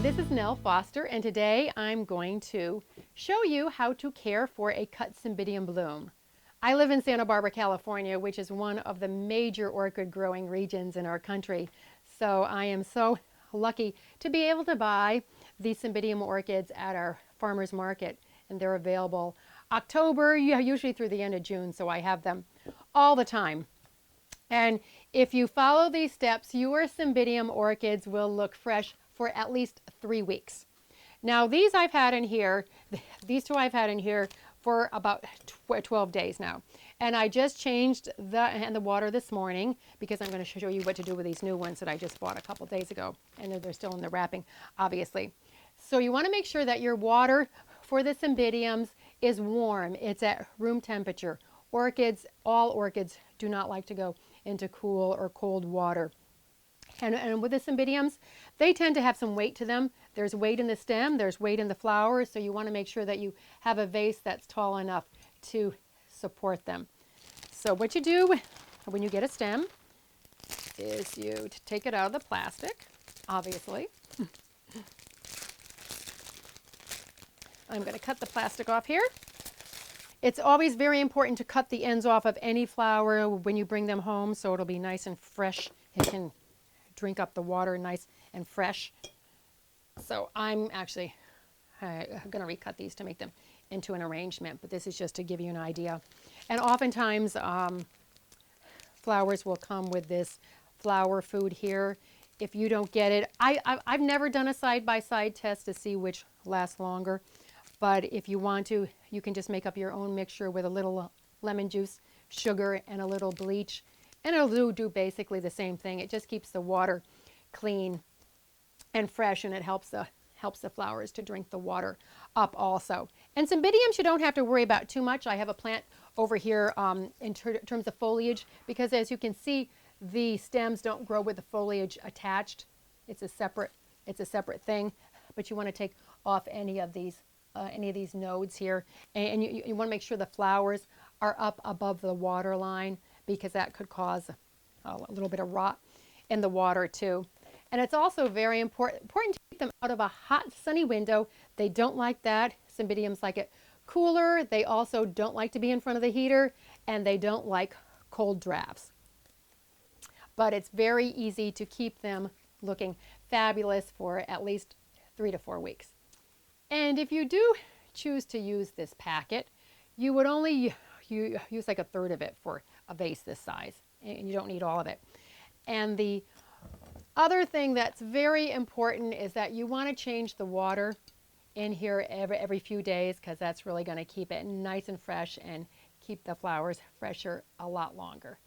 This is Nell Foster, and today I'm going to show you how to care for a cut Cymbidium bloom. I live in Santa Barbara, California, which is one of the major orchid growing regions in our country. So I am so lucky to be able to buy these Cymbidium orchids at our farmer's market, and they're available October, usually through the end of June, so I have them all the time. And if you follow these steps, your Cymbidium orchids will look fresh for at least 3 weeks. Now these I've had in here, these two I've had in here for about 12 days now. And I just changed the water this morning because I'm going to show you what to do with these new ones that I just bought a couple days ago. And they're still in the wrapping, obviously. So you want to make sure that your water for the Cymbidiums is warm. It's at room temperature. Orchids, all orchids do not like to go into cool or cold water. And with the Cymbidiums, they tend to have some weight to them. There's weight in the stem, there's weight in the flowers, so you want to make sure that you have a vase that's tall enough to support them. So what you do when you get a stem is you take it out of the plastic, obviously. I'm going to cut the plastic off here. It's always very important to cut the ends off of any flower when you bring them home so it'll be nice and fresh. It can drink up the water nice and fresh. So I'm actually going to recut these to make them into an arrangement, but this is just to give you an idea. And oftentimes flowers will come with this flower food here. If you don't get it, I've never done a side-by-side test to see which lasts longer, but if you want to, you can just make up your own mixture with a little lemon juice, sugar, and a little bleach. And it'll do basically the same thing. It just keeps the water clean and fresh, and it helps the flowers to drink the water up also. And Cymbidiums you don't have to worry about too much. I have a plant over here in terms of foliage, because as you can see, the stems don't grow with the foliage attached. It's a separate thing, but you want to take off any of these nodes here, and you want to make sure the flowers are up above the water line, because that could cause a little bit of rot in the water too. And it's also very important to keep them out of a hot, sunny window. They don't like that. Cymbidiums like it cooler. They also don't like to be in front of the heater, and they don't like cold drafts. But it's very easy to keep them looking fabulous for at least 3 to 4 weeks. And if you do choose to use this packet, you would only use like a third of it for a vase this size, and you don't need all of it. And the other thing that's very important is that you want to change the water in here every few days, because that's really going to keep it nice and fresh and keep the flowers fresher a lot longer.